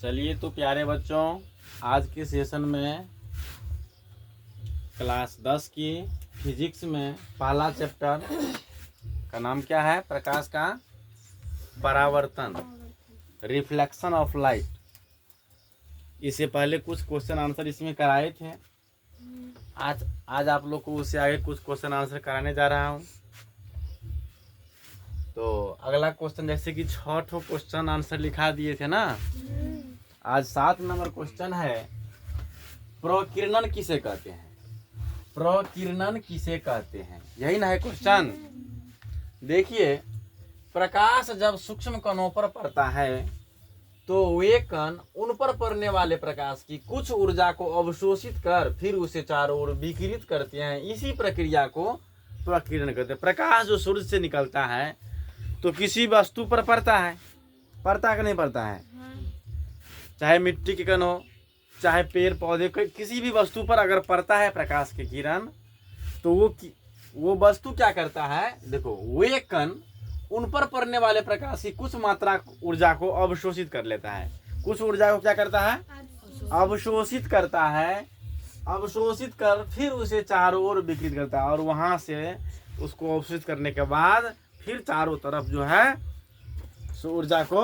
चलिए तो प्यारे बच्चों, आज के सेशन में क्लास 10 की फिजिक्स में पहला चैप्टर का नाम क्या है? प्रकाश का परावर्तन, रिफ्लेक्शन ऑफ लाइट। इससे पहले कुछ क्वेश्चन आंसर इसमें कराए थे। आज आप लोग को उससे आगे कुछ क्वेश्चन आंसर कराने जा रहा हूँ। तो अगला क्वेश्चन, जैसे कि 6 क्वेश्चन आंसर लिखा दिए थे ना, आज 7 नंबर क्वेश्चन है, प्रकीर्णन किसे कहते हैं? प्रकीर्णन किसे कहते हैं, यही ना है क्वेश्चन। देखिए, प्रकाश जब सूक्ष्म कणों पर पड़ता है तो वे कण उन पर पड़ने वाले प्रकाश की कुछ ऊर्जा को अवशोषित कर फिर उसे चारों ओर विकिरित करते हैं। इसी प्रक्रिया को प्रकीर्णन कहते हैं। प्रकाश जो सूर्य से निकलता है तो किसी वस्तु पर पड़ता है कि नहीं पड़ता है? चाहे मिट्टी के कण हो, चाहे पेड़ पौधे, किसी भी वस्तु पर अगर पड़ता है प्रकाश के किरण, तो वो वस्तु क्या करता है? देखो, वे कण उन पर पड़ने वाले प्रकाश की कुछ मात्रा ऊर्जा को अवशोषित कर लेता है। कुछ ऊर्जा को क्या करता है? अवशोषित करता है। अवशोषित कर फिर उसे चारों ओर विकिरित करता है, और वहां से उसको अवशोषित करने के बाद फिर चारों तरफ जो है ऊर्जा को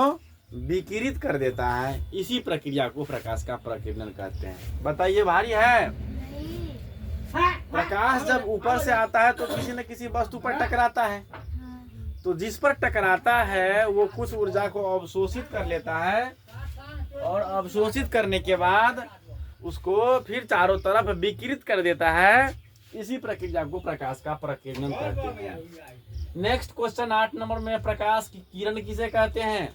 विकिरित कर देता है। इसी प्रक्रिया को प्रकाश का प्रकीर्णन कहते हैं। बताइए, भारी है? प्रकाश जब ऊपर से आता है तो किसी न किसी वस्तु पर टकराता है, तो जिस पर टकराता है वो कुछ ऊर्जा को अवशोषित कर लेता है, और अवशोषित करने के बाद उसको फिर चारों तरफ विकिरित कर देता है। इसी प्रक्रिया को प्रकाश का प्रकीर्णन कहते हैं। नेक्स्ट क्वेश्चन 8 नंबर में, प्रकाश की किरण किसे कहते हैं?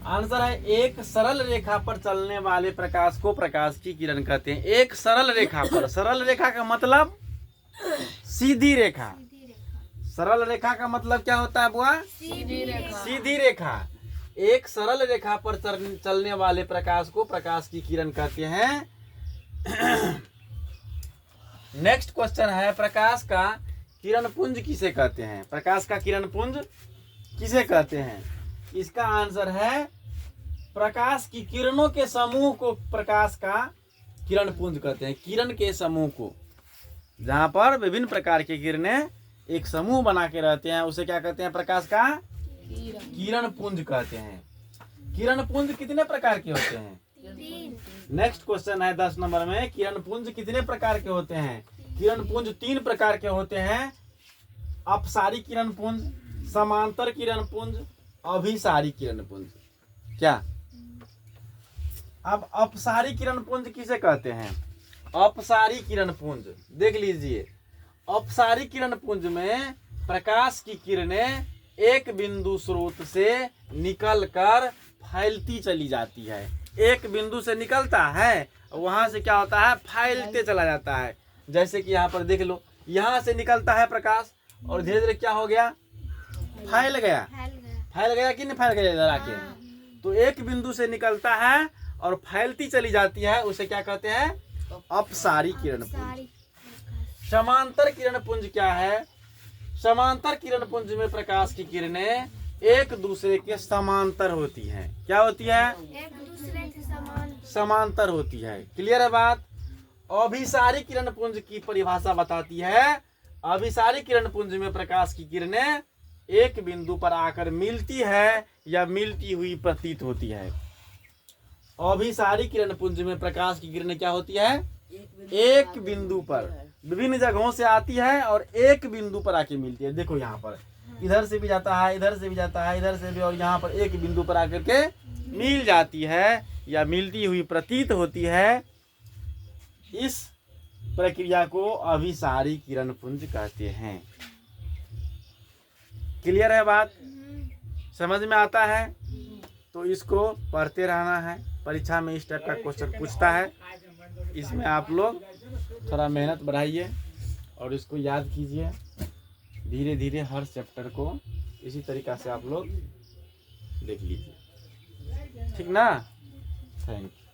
आंसर है, एक सरल रेखा पर चलने वाले प्रकाश को प्रकाश की किरण कहते हैं। एक सरल रेखा पर, सरल रेखा का मतलब सीधी रेखा। सरल रेखा का मतलब क्या होता है बुआ? सीधी रेखा। सीधी रेखा। एक सरल रेखा पर चलने वाले प्रकाश को प्रकाश की किरण कहते हैं। नेक्स्ट क्वेश्चन है, प्रकाश का किरण पुंज किसे कहते हैं? प्रकाश का किरण पुंज किसे कहते हैं? इसका आंसर है, प्रकाश की किरणों के समूह को प्रकाश का किरण पुंज कहते हैं। किरण के समूह को, जहां पर विभिन्न प्रकार की किरणें एक समूह बना के रहते हैं, उसे क्या कहते हैं? प्रकाश का किरण पुंज कहते हैं। किरण पुंज कितने प्रकार के होते हैं? 3। नेक्स्ट क्वेश्चन है 10 नंबर में, किरण पुंज कितने प्रकार के होते हैं? किरण पुंज 3 प्रकार के होते हैं। अपसारी किरण पुंज, समांतर किरण पुंज, अभिसारी किरण पुंज। क्या? अब अपसारी किरण पुंज किसे कहते हैं? अपसारी किरण पुंज देख लीजिए। अपसारी किरण पुंज में प्रकाश की किरणें एक बिंदु स्रोत से निकलकर फैलती चली जाती है। एक बिंदु से निकलता है, वहां से क्या होता है? फैलते चला जाता है। जैसे कि यहाँ पर देख लो, यहाँ से निकलता है प्रकाश और धीरे धीरे क्या हो गया? फैल गया। फैल गया कि नहीं फैल गया? इधर आके तो एक बिंदु से निकलता है और फैलती चली जाती है, उसे क्या कहते हैं? अपसारी किरण पुंज। समांतर किरण पुंज क्या है? समांतर किरण पुंज में प्रकाश की किरणें एक दूसरे के समांतर होती हैं। क्या होती है? एक दूसरे के समांतर होती है। क्लियर है बात? अभिसारी किरण पुंज की परिभाषा बताती है, अभिसारी किरण पुंज में प्रकाश की किरणें एक बिंदु पर आकर मिलती है या मिलती हुई प्रतीत होती है। अभिसारी किरण पुंज में प्रकाश की किरणें क्या होती है? एक बिंदु पर विभिन्न जगहों से आती है और एक बिंदु पर आके मिलती है। देखो, यहाँ पर इधर से भी जाता है, इधर से भी जाता है, इधर से भी, और यहाँ पर एक बिंदु पर आकर के मिल जाती है या मिलती हुई प्रतीत होती है। इस प्रक्रिया को अभिसारी किरण पुंज कहते हैं। क्लियर है बात? समझ में आता है? तो इसको पढ़ते रहना है। परीक्षा में इस टाइप का क्वेश्चन पूछता है, इसमें आप लोग थोड़ा मेहनत बढ़ाइए और इसको याद कीजिए। धीरे धीरे हर चैप्टर को इसी तरीका से आप लोग देख लीजिए। ठीक ना? Thank you.